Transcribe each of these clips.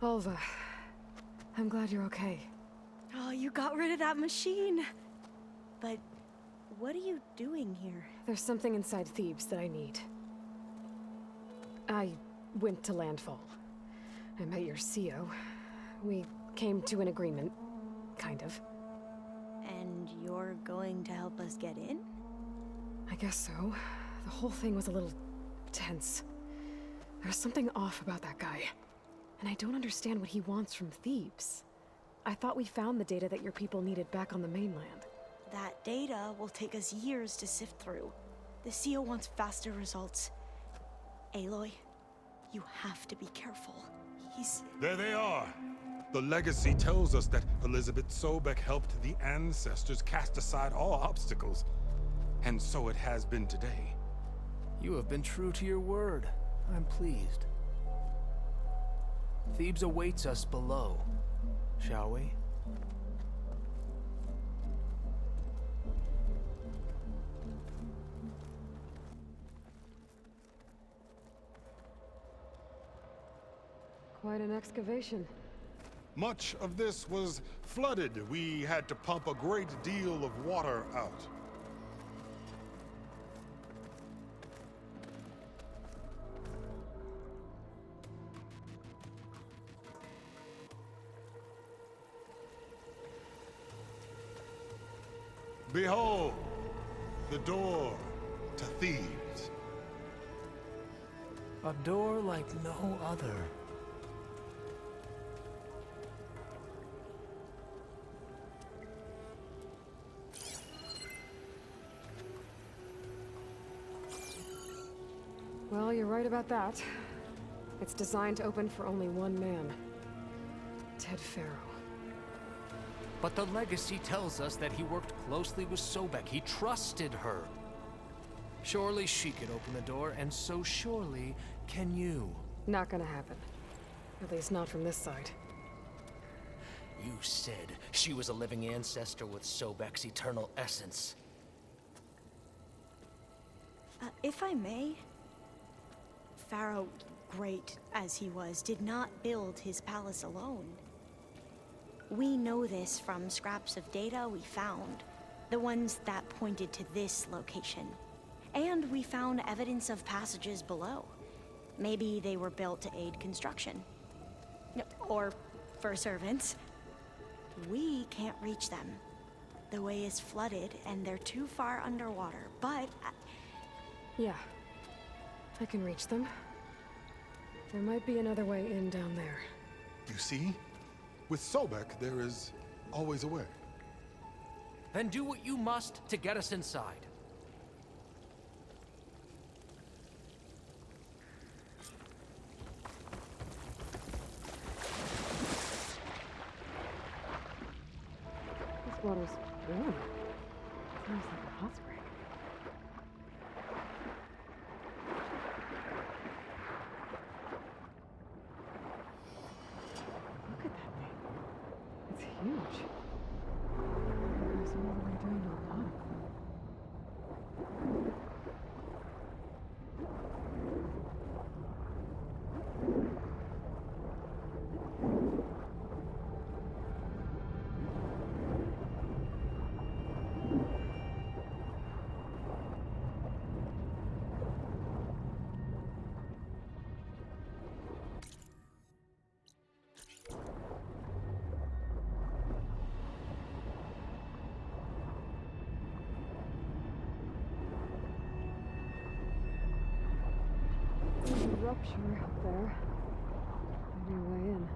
Alva, I'm glad you're okay. Oh, you got rid of that machine. But what are you doing here? There's something inside Thebes that I need. I went to Landfall. I met your CO. We came to an agreement, kind of. And you're going to help us get in? I guess so. The whole thing was a little tense. There's something off about that guy. And I don't understand what he wants from Thebes. I thought we found the data that your people needed back on the mainland. That data will take us years to sift through. The CO wants faster results. Aloy, you have to be careful. There they are! The legacy tells us that Elizabeth Sobek helped the ancestors cast aside all obstacles. And so it has been today. You have been true to your word. I'm pleased. Thebes awaits us below, shall we? Quite an excavation. Much of this was flooded. We had to pump a great deal of water out. Behold, the door to Thebes. A door like no other. Well, you're right about that. It's designed to open for only one man. Ted Faro. But the legacy tells us that he worked closely with Sobek. He trusted her. Surely she could open the door, and so surely can you. Not gonna happen. At least not from this side. You said she was a living ancestor with Sobek's eternal essence. If I may, Pharaoh, great as he was, did not build his palace alone. We know this from scraps of data we found, the ones that pointed to this location. And we found evidence of passages below. Maybe they were built to aid construction. Or for servants. We can't reach them. The way is flooded and they're too far underwater, but... Yeah. I can reach them. There might be another way in down there. You see? With Sobek, there is always a way. Then do what you must to get us inside. This water's warm. Smells like a hot spring. Look at that thing. It's huge. There's all the way down to the bottom. There's a rupture up there. Maybe a way in.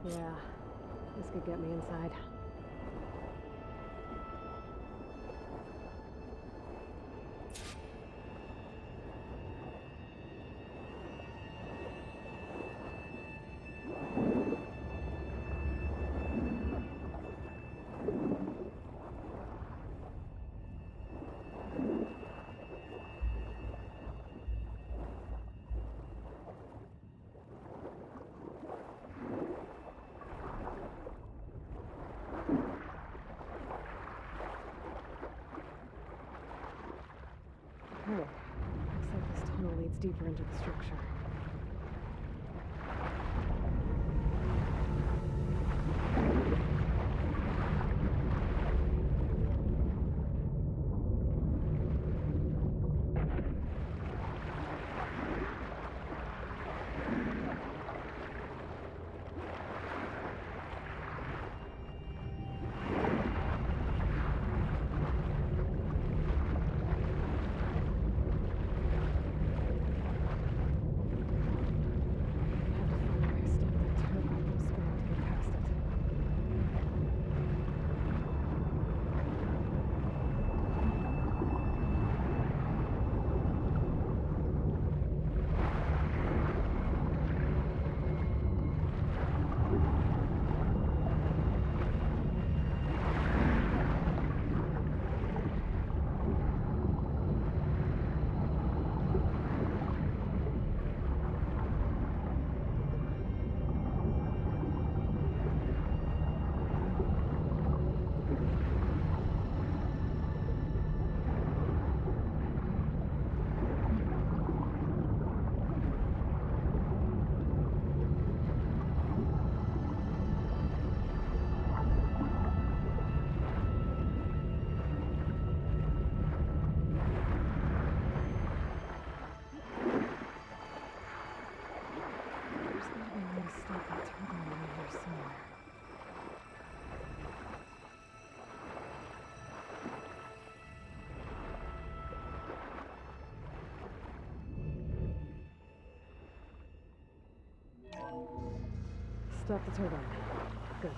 Yeah, this could get me inside. Okay, looks like this tunnel leads deeper into the structure. Stop the turbine. Good.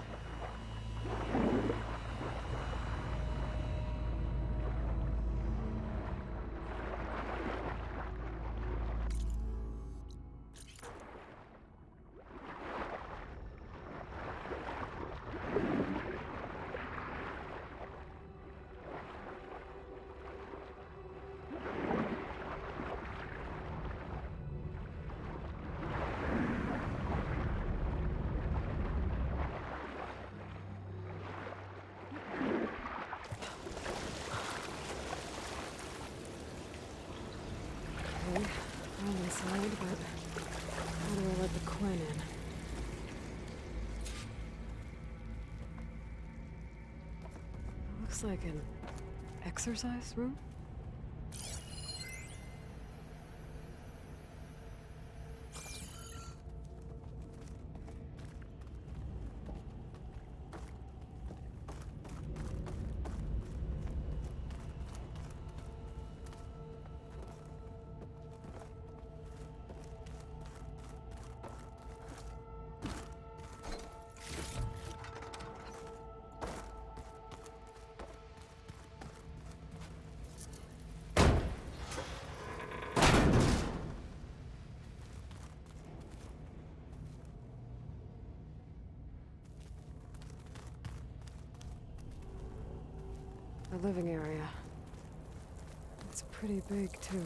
Looks like an exercise room? The living area. It's pretty big, too.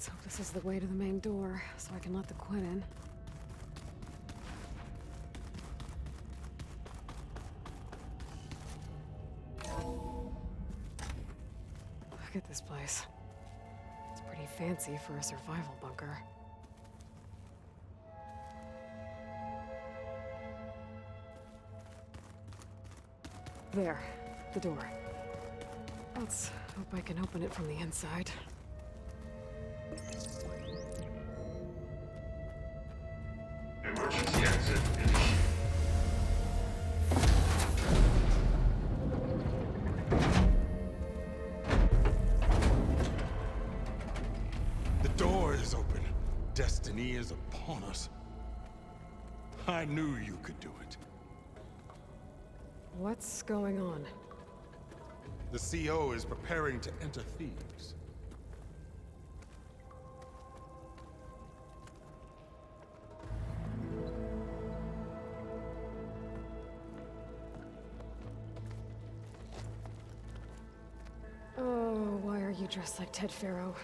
Let's hope this is the way to the main door, so I can let the Quinn in. Look at this place. It's pretty fancy for a survival bunker. There, the door. Let's hope I can open it from the inside. Emergency exit initiated. The door is open. Destiny is upon us. I knew you could do it. What's going on? The CO is preparing to enter Thebes. Oh, why are you dressed like Ted Faro?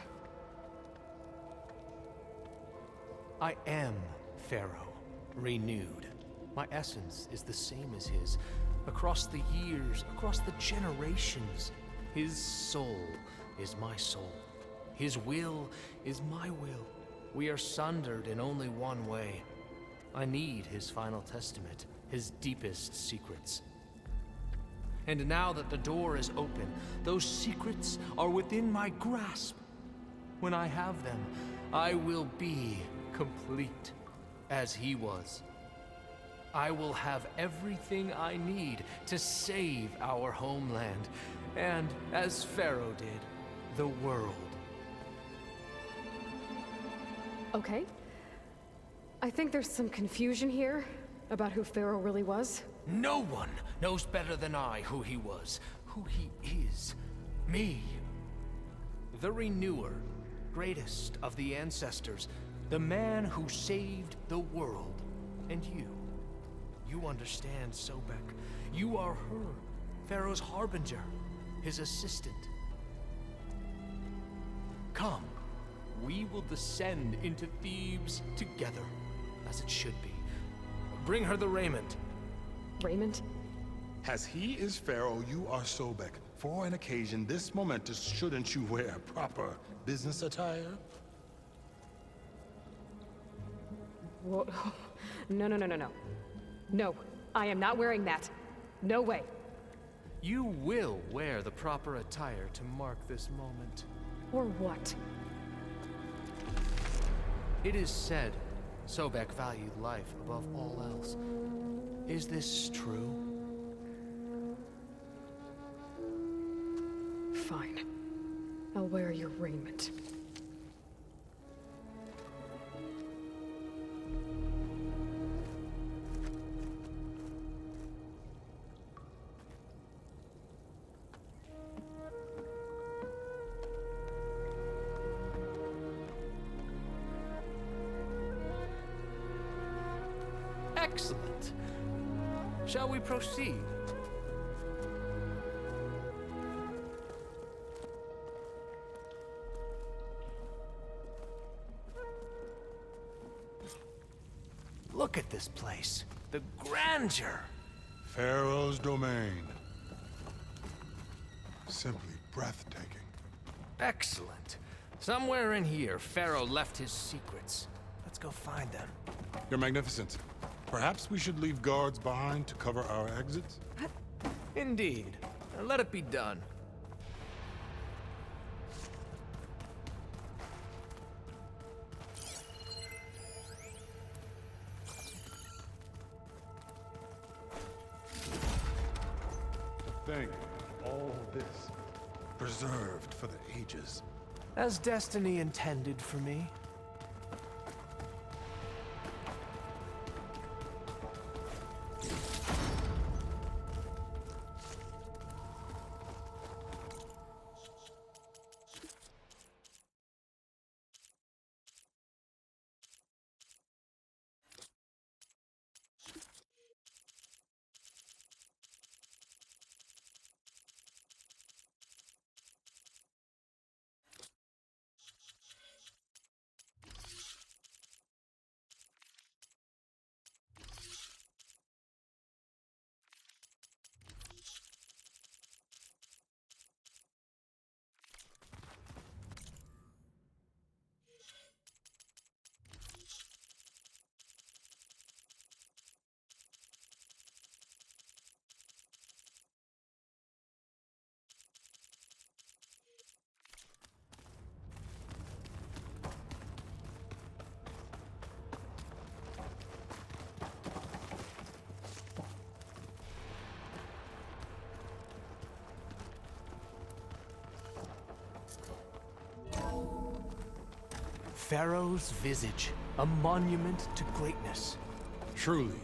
I am Pharaoh, renewed. My essence is the same as his, across the years, across the generations. His soul is my soul. His will is my will. We are sundered in only one way. I need his final testament, his deepest secrets. And now that the door is open, those secrets are within my grasp. When I have them, I will be complete, as he was. I will have everything I need to save our homeland, and, as Pharaoh did, the world. Okay. I think there's some confusion here about who Pharaoh really was. No one knows better than I who he was, who he is. Me. The Renewer, greatest of the ancestors, the man who saved the world. And you. You understand, Sobek. You are her, Pharaoh's harbinger, his assistant. Come, we will descend into Thebes together, as it should be. Bring her the raiment. Raymond? As he is Pharaoh, you are Sobek. For an occasion this momentous, shouldn't you wear proper business attire? Whoa. No, no, no, no, no. No, I am not wearing that. No way. You will wear the proper attire to mark this moment. Or what? It is said Sobek valued life above all else. Is this true? Fine. I'll wear your raiment. Excellent. Shall we proceed? Look at this place. The grandeur. Pharaoh's domain. Simply breathtaking. Excellent. Somewhere in here, Pharaoh left his secrets. Let's go find them. Your Magnificence, perhaps we should leave guards behind to cover our exits? Indeed. Let it be done. To think of all this preserved for the ages. As destiny intended for me. Pharaoh's visage, a monument to greatness. Truly,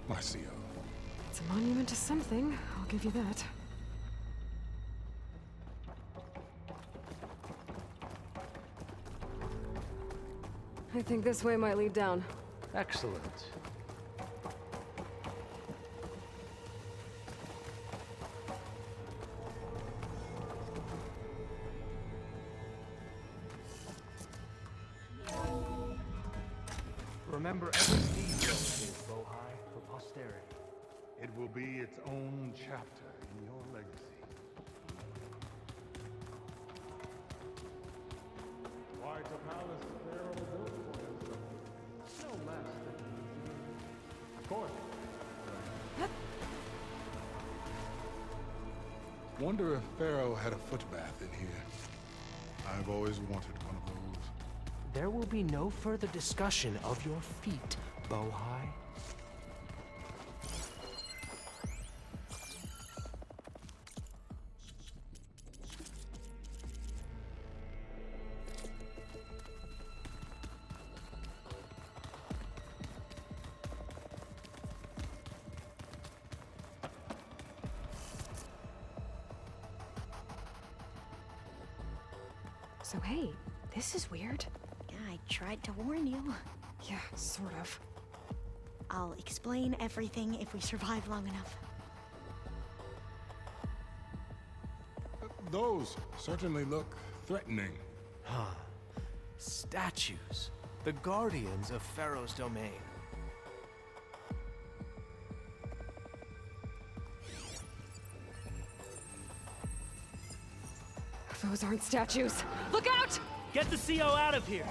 Marcio. It's a monument to something, I'll give you that. I think this way might lead down. Excellent. Remember every detail, Bohai, for posterity. It will be its own chapter in your legacy. Quite a palace Pharaoh built for himself. No less than of course. Wonder if Pharaoh had a foot bath in here. I've always wanted one of those. There will be no further discussion of your feet, Bohai. So hey, this is weird. Yeah, I tried to warn you. Yeah, sort of. I'll explain everything if we survive long enough. Those certainly look threatening. Huh. Statues. The guardians of Pharaoh's domain. Those aren't statues. Look out! Get the CO out of here!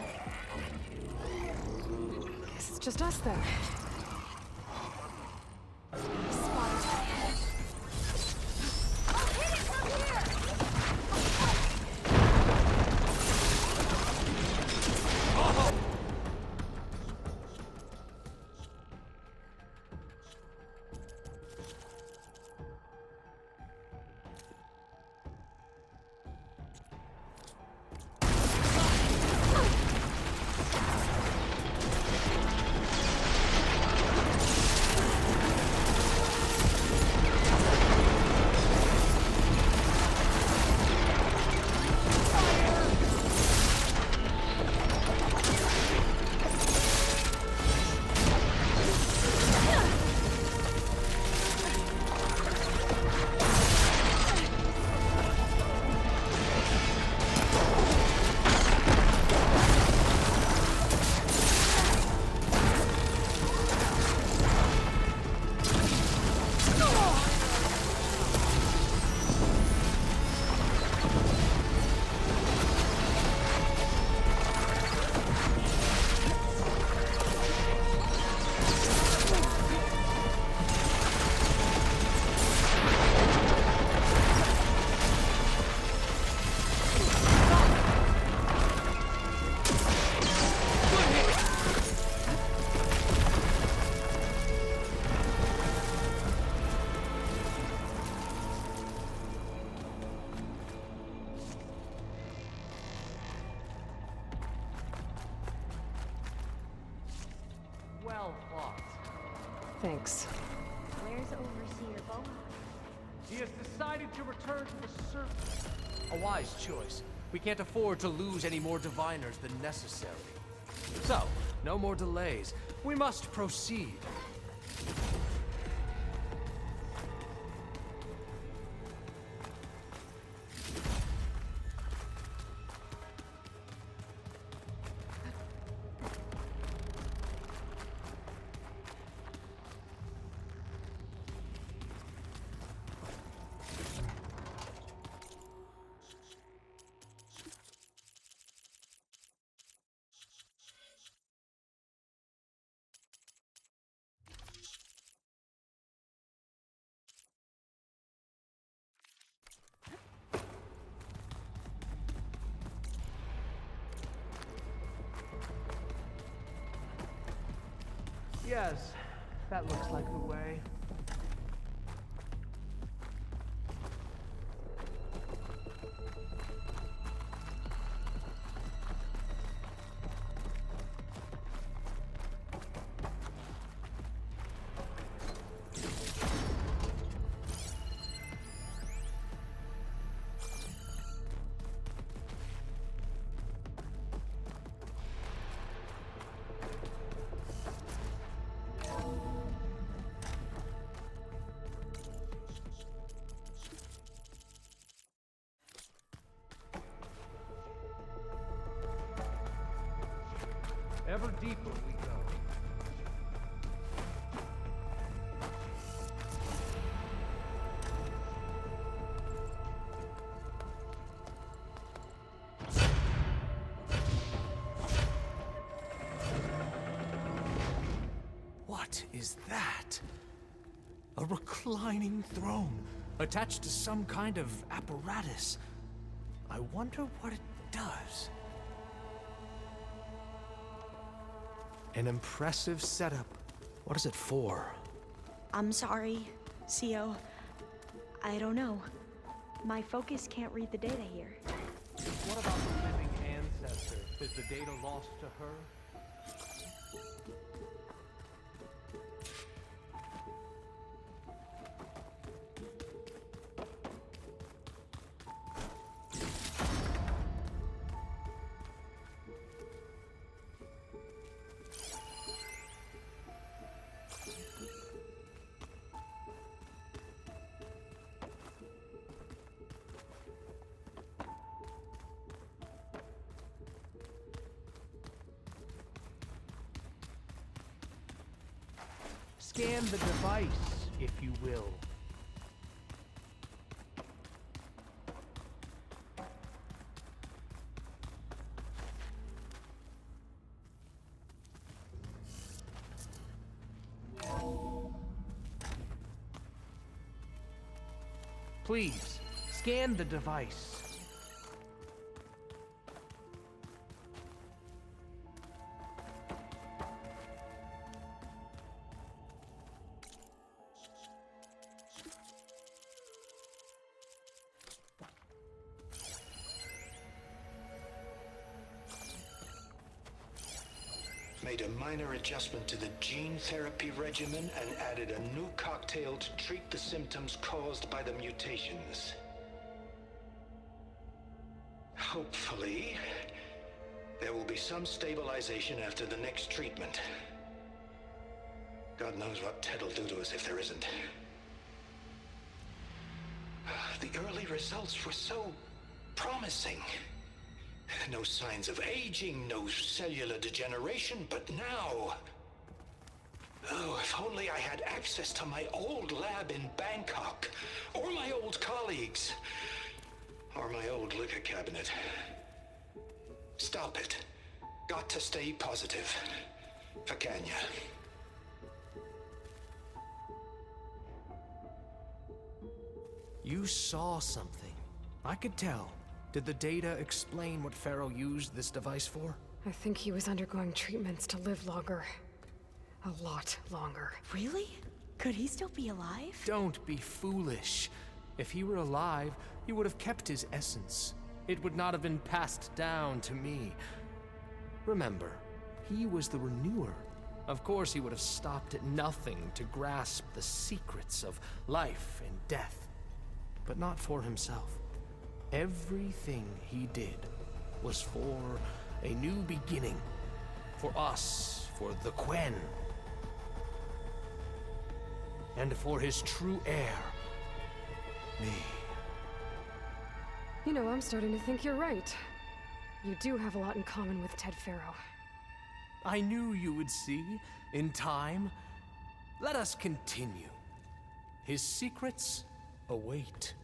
Guess it's just us then. Spotted. I'll hit it from here! Well fought. Thanks. Where's Overseer Bohai? He has decided to return to the surface. A wise choice. We can't afford to lose any more diviners than necessary. So, no more delays. We must proceed. Yes, that looks like the way. Ever deeper we go. is that? A reclining throne, attached to some kind of apparatus. I wonder what it does. An impressive setup. What is it for? I'm sorry, CO. I don't know. My focus can't read the data here. What about the living ancestor? Is the data lost to her? Scan the device, if you will. Please, scan the device. Made a minor adjustment to the gene therapy regimen and added a new cocktail to treat the symptoms caused by the mutations. Hopefully, there will be some stabilization after the next treatment. God knows what Ted will do to us if there isn't. The early results were so promising. No signs of aging, no cellular degeneration, but now... Oh, if only I had access to my old lab in Bangkok, or my old colleagues, or my old liquor cabinet. Stop it. Got to stay positive. Vakanya. You saw something. I could tell. Did the data explain what Pharaoh used this device for? I think he was undergoing treatments to live longer. A lot longer. Really? Could he still be alive? Don't be foolish. If he were alive, he would have kept his essence. It would not have been passed down to me. Remember, he was the renewer. Of course he would have stopped at nothing to grasp the secrets of life and death. But not for himself. Everything he did was for a new beginning. For us, for the Quen. And for his true heir, me. You know, I'm starting to think you're right. You do have a lot in common with Ted Pharaoh. I knew you would see, in time. Let us continue. His secrets await.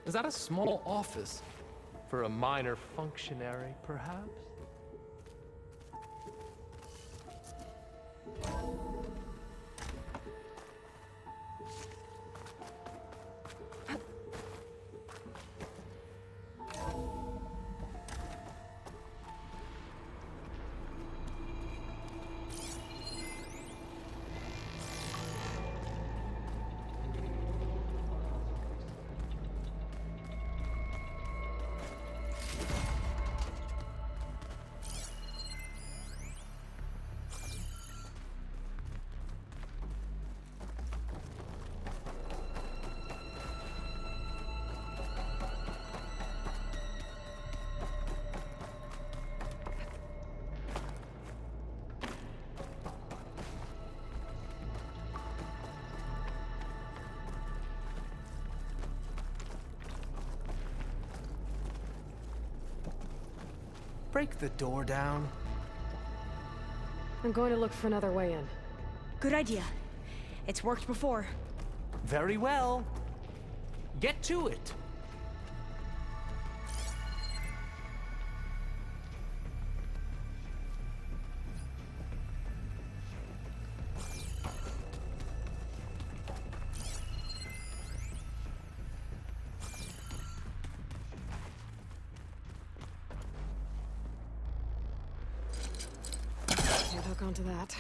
Is that a small office? For a minor functionary, perhaps? Break the door down. I'm going to look for another way in. Good idea. It's worked before. Very well. Get to it. hook onto that.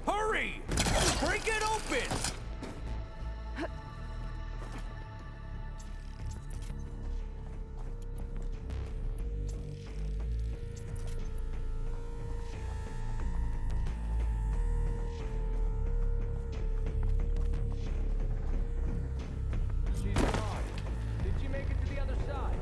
Hurry! Break it open! She's gone. Did she make it to the other side?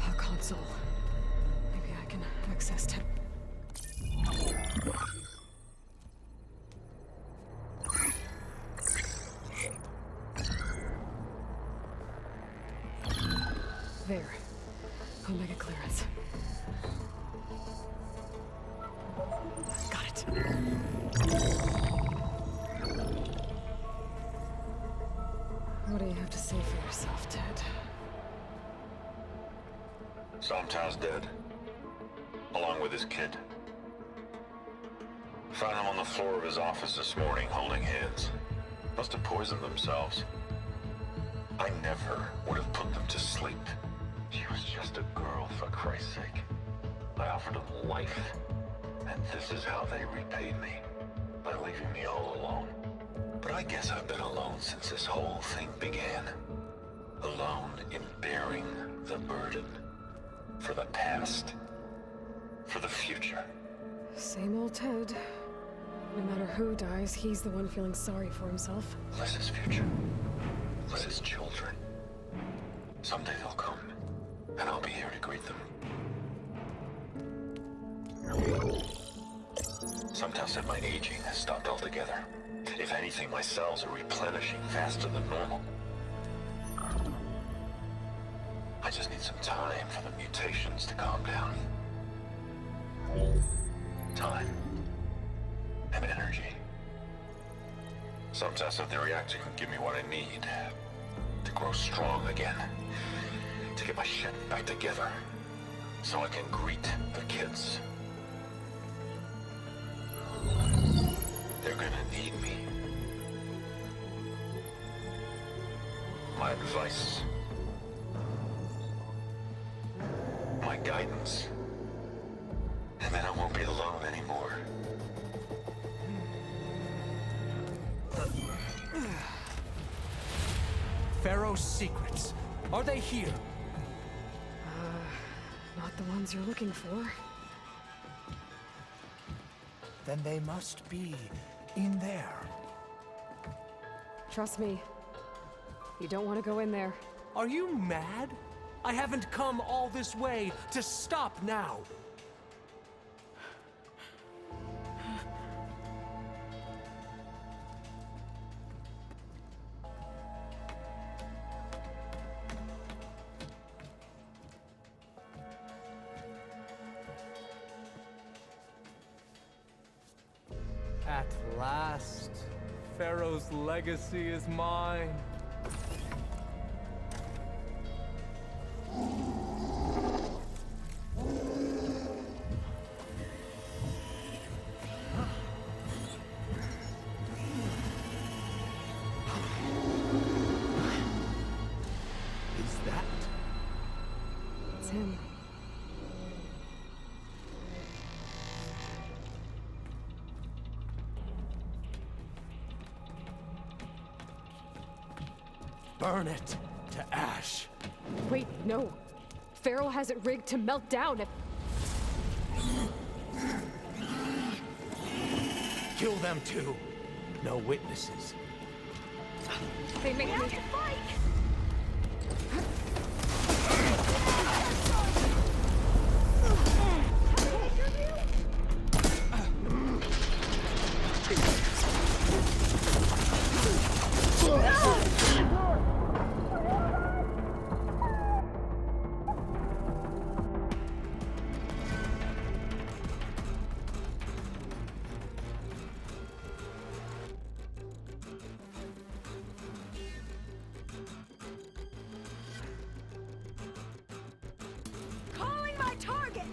A console. Maybe I can access tech. There. Omega clearance. Got it. What do you have to say for yourself, Ted? Somtown's dead, along with his kid. Found him on the floor of his office this morning, holding hands. Must have poisoned themselves. I never would have put them to sleep. She was just a girl, for Christ's sake. I offered them life, and this is how they repaid me, by leaving me all alone. But I guess I've been alone since this whole thing began. Alone in bearing the burden. For the past. For the future. Same old Ted. No matter who dies, he's the one feeling sorry for himself. Liz's future. Liz's children. Someday they'll come, and I'll be here to greet them. Sometimes said my aging has stopped altogether. If anything, my cells are replenishing faster than normal. I just need some time for the mutations to calm down. Time. And energy. Sometimes if the reactor can give me what I need to grow strong again. To get my shit back together. So I can greet the kids. They're gonna need me. My advice. My guidance. And then I won't be alone anymore. Pharaoh's secrets. Are they here? Not the ones you're looking for. Then they must be in there. Trust me. You don't want to go in there. Are you mad? I haven't come all this way to stop now. At last, Pharaoh's legacy is mine. Is that? It's him. Burn it to ash. Wait, no. Pharaoh has it rigged to melt down. Kill them too. No witnesses. They make me... Calling my target!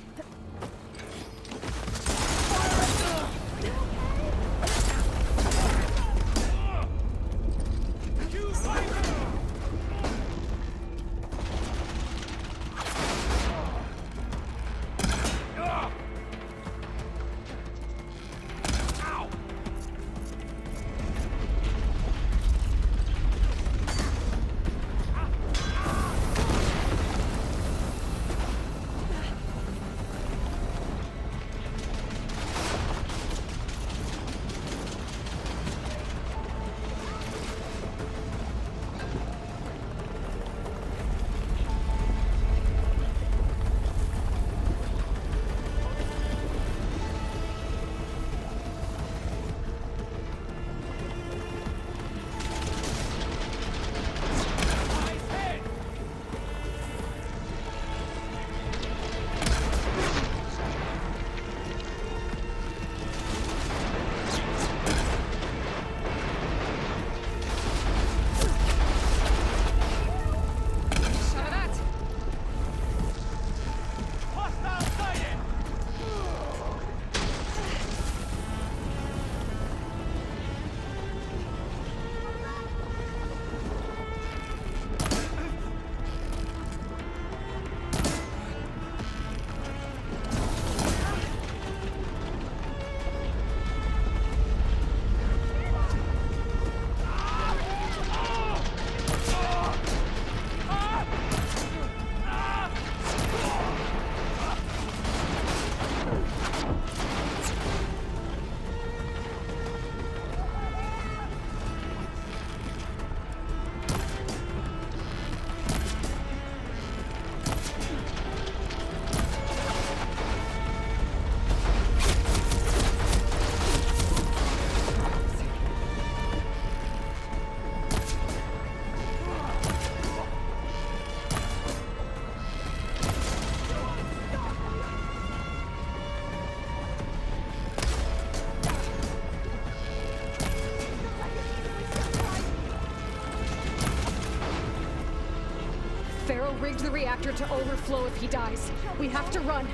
Pharaoh rigged the reactor to overflow if he dies. We have to run.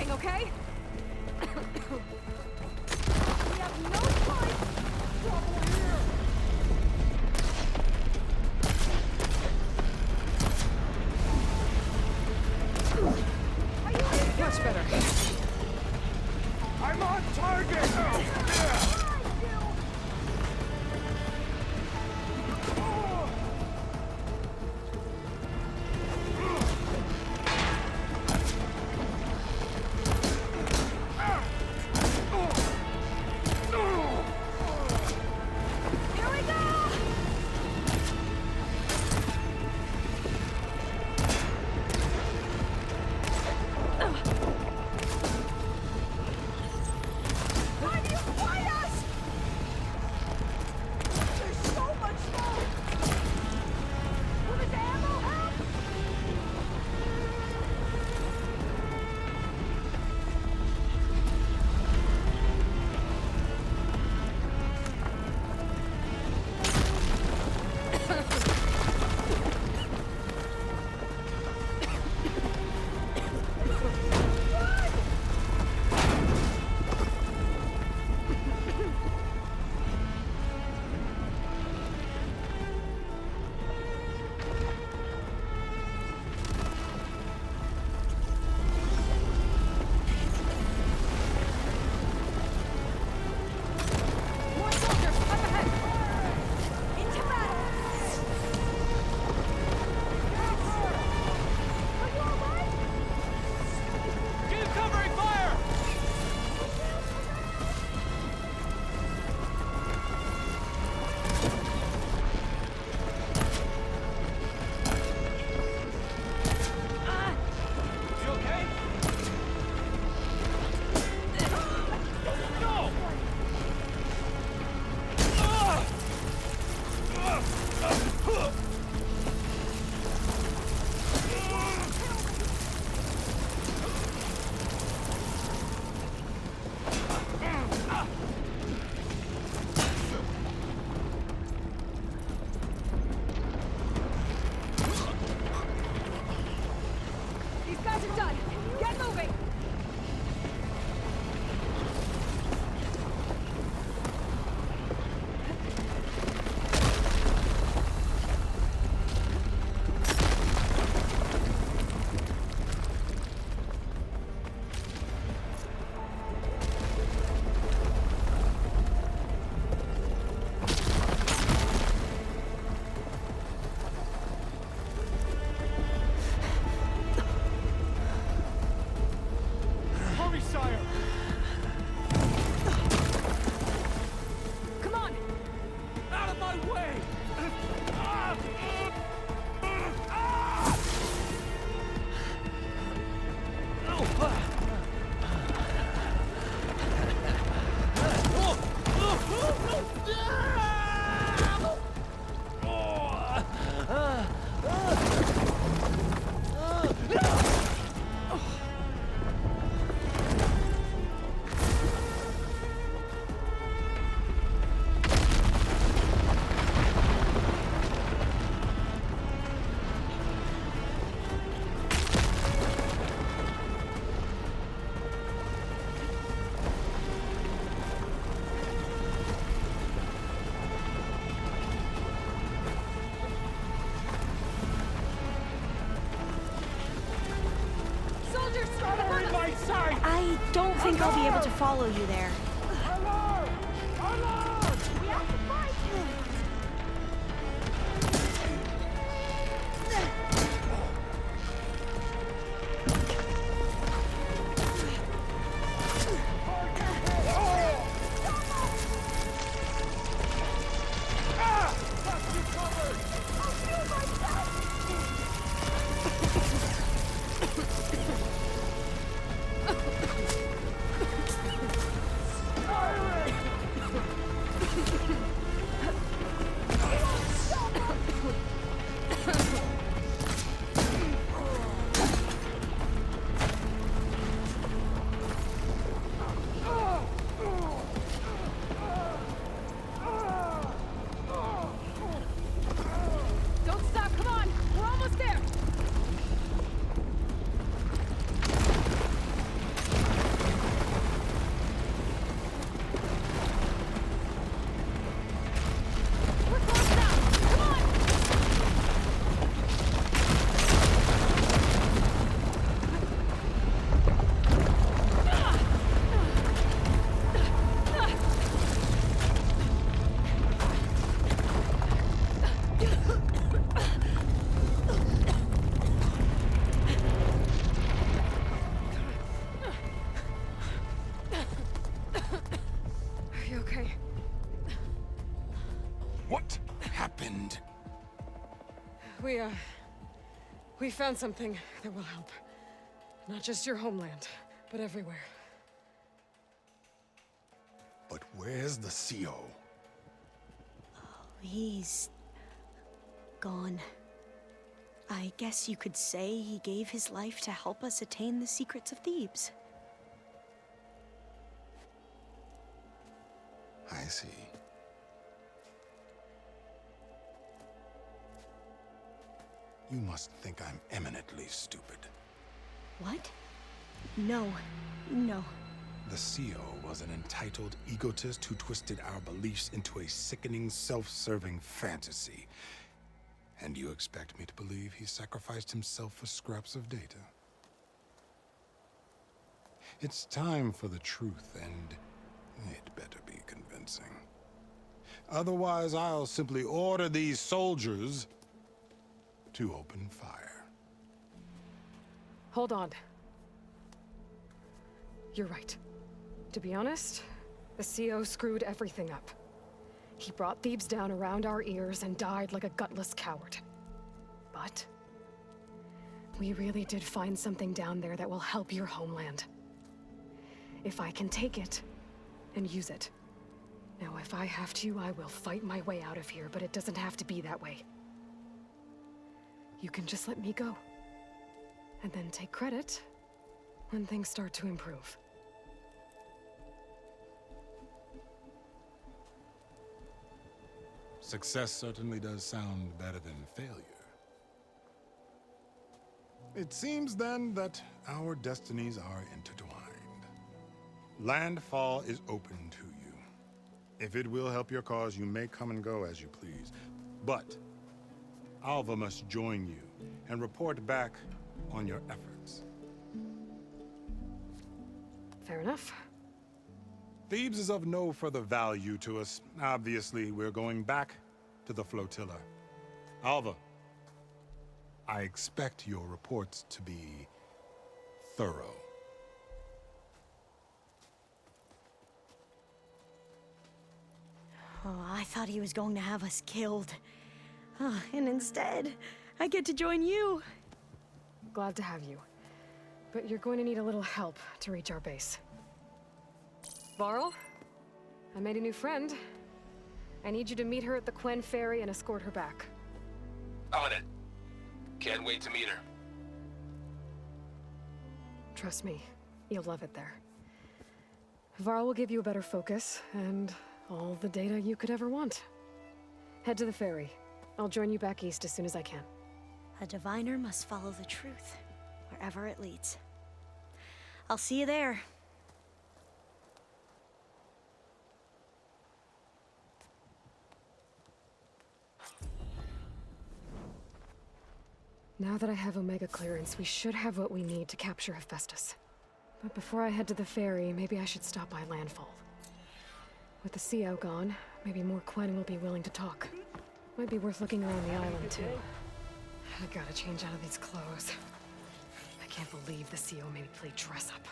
Okay? We have no time! Trouble here! Are you okay? Much better. I'm on target! way! Soldiers, start up on the... My side! I don't think I'll be able to follow you there. Alarm! Alarm! We have to fight! Don't stop, come on! We're almost there! We're close now! Come on! Are you okay? What happened? We found something that will help. Not just your homeland, but everywhere. But where's the CO? He's gone. I guess you could say he gave his life to help us attain the secrets of Thebes. I see. You must think I'm eminently stupid. What? No. No. The CO was an entitled egotist who twisted our beliefs into a sickening, self-serving fantasy. And you expect me to believe he sacrificed himself for scraps of data? It's time for the truth, and it better be convincing. Otherwise, I'll simply order these soldiers to open fire. Hold on. You're right. To be honest, the CO screwed everything up. He brought Thebes down around our ears and died like a gutless coward. But we really did find something down there that will help your homeland. If I can take it and use it. Now, if I have to, I will fight my way out of here, but it doesn't have to be that way. You can just let me go. And then take credit when things start to improve. Success certainly does sound better than failure. It seems then that our destinies are intertwined. Landfall is open to you. If it will help your cause, you may come and go as you please. But Alva must join you and report back on your efforts. Fair enough. Thebes is of no further value to us. Obviously, we're going back to the flotilla. Alva, I expect your reports to be thorough. Oh, I thought he was going to have us killed. And instead, I get to join you. Glad to have you. But you're going to need a little help to reach our base. Varl, I made a new friend. I need you to meet her at the Quen Ferry and escort her back. On it. Can't wait to meet her. Trust me, you'll love it there. Varl will give you a better focus, and all the data you could ever want. Head to the ferry. I'll join you back east as soon as I can. A diviner must follow the truth, wherever it leads. I'll see you there. Now that I have Omega clearance, we should have what we need to capture Hephaestus. But before I head to the ferry, maybe I should stop by Landfall. With the sea out gone, maybe more Quen will be willing to talk. Might be worth looking around the island, too. I gotta change out of these clothes. I can't believe the CO made me play dress up.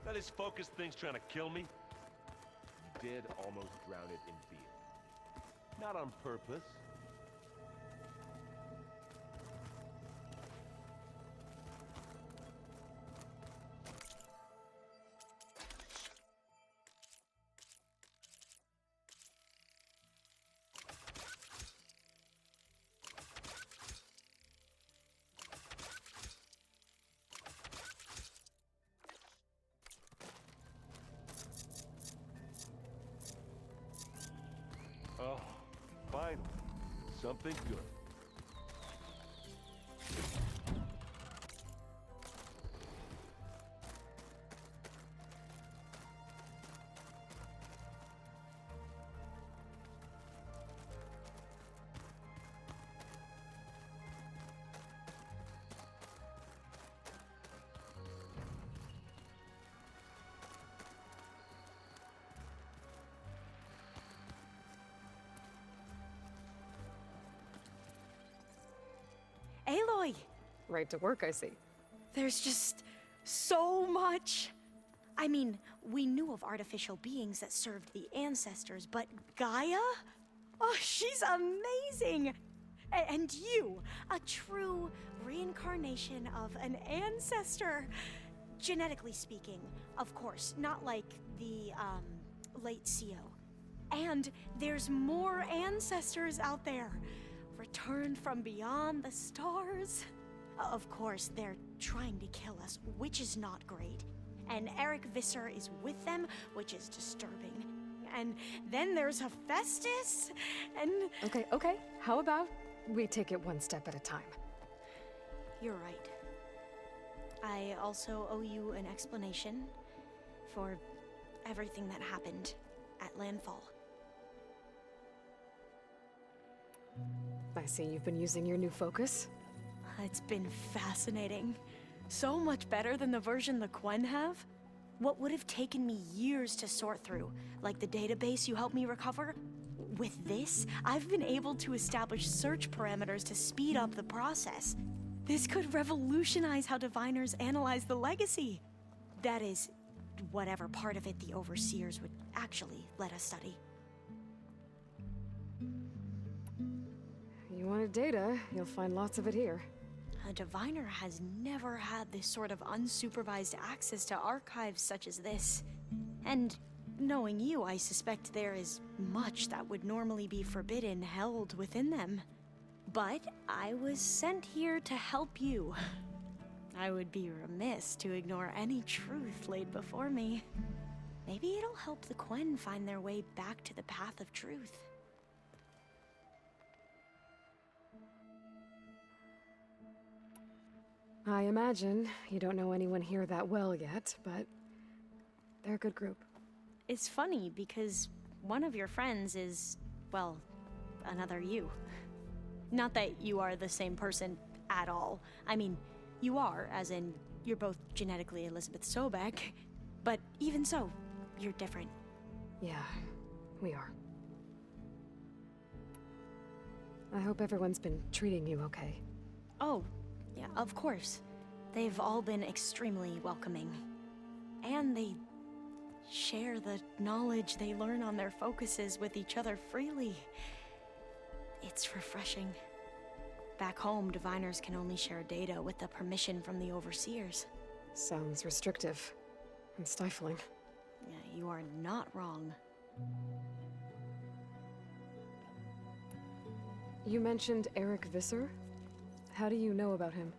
That this focus thing's trying to kill me? You did almost drown it in beer. Not on purpose. Oh, finally. Something good. Right to work, I see. There's just so much. I mean, we knew of artificial beings that served the ancestors, but Gaia? Oh, she's amazing! And you, a true reincarnation of an ancestor. Genetically speaking, of course, not like the, late CO. And there's more ancestors out there, returned from beyond the stars. Of course, they're trying to kill us, which is not great. And Eric Visser is with them, which is disturbing. And then there's Hephaestus, and... Okay. How about we take it one step at a time? You're right. I also owe you an explanation for everything that happened at Landfall. I see you've been using your new focus. It's been fascinating. So much better than the version the Quen have. What would have taken me years to sort through, like the database you helped me recover, with this, I've been able to establish search parameters to speed up the process. This could revolutionize how diviners analyze the legacy. That is, whatever part of it the Overseers would actually let us study. You wanted data, you'll find lots of it here. A diviner has never had this sort of unsupervised access to archives such as this. And knowing you, I suspect there is much that would normally be forbidden held within them. But I was sent here to help you. I would be remiss to ignore any truth laid before me. Maybe it'll help the Quen find their way back to the path of truth. I imagine you don't know anyone here that well yet, but they're a good group. It's funny because one of your friends is, well, another you. Not that you are the same person at all. I mean, you are, as in, you're both genetically Elizabeth Sobek, but even so, you're different. Yeah, we are. I hope everyone's been treating you okay. Oh, yeah, of course. They've all been extremely welcoming. And they share the knowledge they learn on their focuses with each other freely. It's refreshing. Back home, diviners can only share data with the permission from the Overseers. Sounds restrictive and stifling. Yeah, you are not wrong. You mentioned Eric Visser? How do you know about him?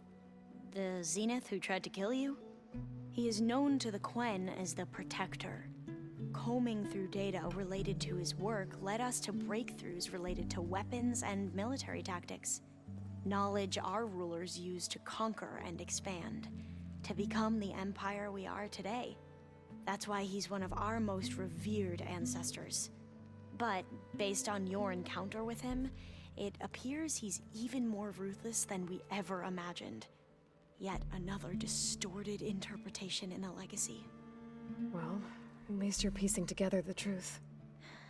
The Zenith who tried to kill you? He is known to the Quen as the Protector. Combing through data related to his work led us to breakthroughs related to weapons and military tactics. Knowledge our rulers used to conquer and expand, to become the empire we are today. That's why he's one of our most revered ancestors. But based on your encounter with him, it appears he's even more ruthless than we ever imagined. Yet another distorted interpretation in the legacy. Well, at least you're piecing together the truth.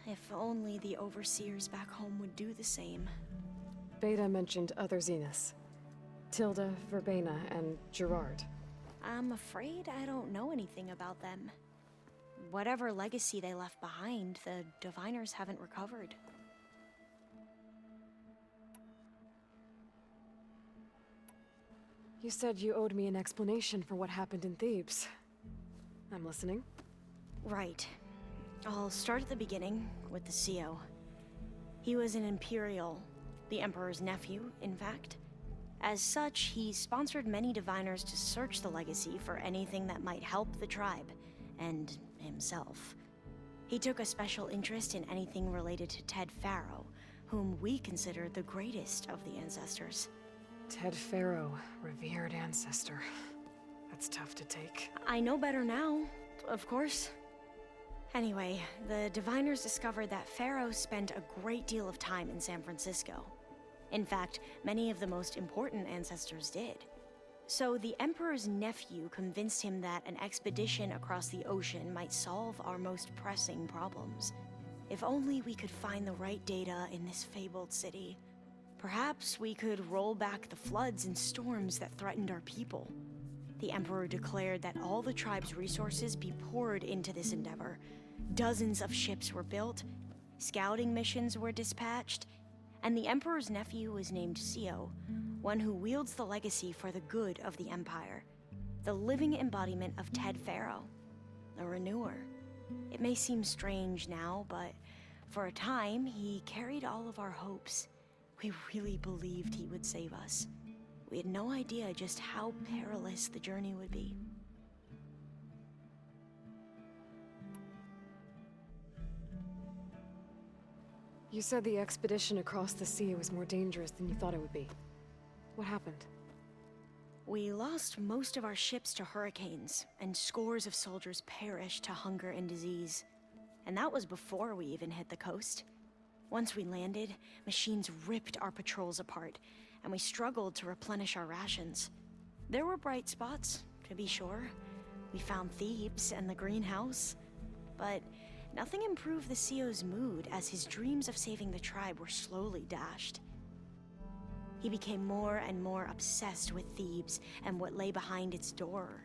If only the Overseers back home would do the same. Beta mentioned other Zeniths. Tilda, Verbena, and Gerard. I'm afraid I don't know anything about them. Whatever legacy they left behind, the diviners haven't recovered. You said you owed me an explanation for what happened in Thebes. I'm listening. Right. I'll start at the beginning, with the CO. He was an Imperial, the Emperor's nephew, in fact. As such, he sponsored many diviners to search the legacy for anything that might help the tribe, and himself. He took a special interest in anything related to Ted Faro, whom we consider the greatest of the ancestors. Ted Faro, revered ancestor. That's tough to take. I know better now, of course. Anyway, the diviners discovered that Faro spent a great deal of time in San Francisco. In fact, many of the most important ancestors did. So the Emperor's nephew convinced him that an expedition across the ocean might solve our most pressing problems. If only we could find the right data in this fabled city. Perhaps we could roll back the floods and storms that threatened our people. The Emperor declared that all the tribe's resources be poured into this endeavor. Dozens of ships were built, scouting missions were dispatched, and the Emperor's nephew was named Sio, one who wields the legacy for the good of the Empire, the living embodiment of Ted Faro, a renewer. It may seem strange now, but for a time, he carried all of our hopes. We really believed he would save us. We had no idea just how perilous the journey would be. You said the expedition across the sea was more dangerous than you thought it would be. What happened? We lost most of our ships to hurricanes, and scores of soldiers perished to hunger and disease. And that was before we even hit the coast. Once we landed, machines ripped our patrols apart, and we struggled to replenish our rations. There were bright spots, to be sure. We found Thebes and the greenhouse, but nothing improved the CEO's mood as his dreams of saving the tribe were slowly dashed. He became more and more obsessed with Thebes and what lay behind its door,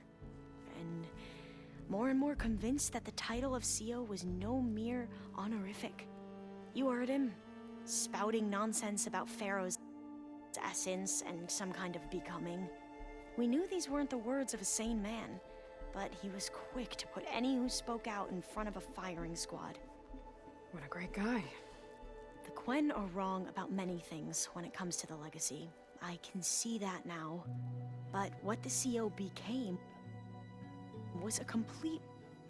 and more convinced that the title of CEO was no mere honorific. You heard him, spouting nonsense about Pharaoh's essence and some kind of becoming. We knew these weren't the words of a sane man, but he was quick to put any who spoke out in front of a firing squad. What a great guy. The Quen are wrong about many things when it comes to the legacy. I can see that now. But what the CO became was a complete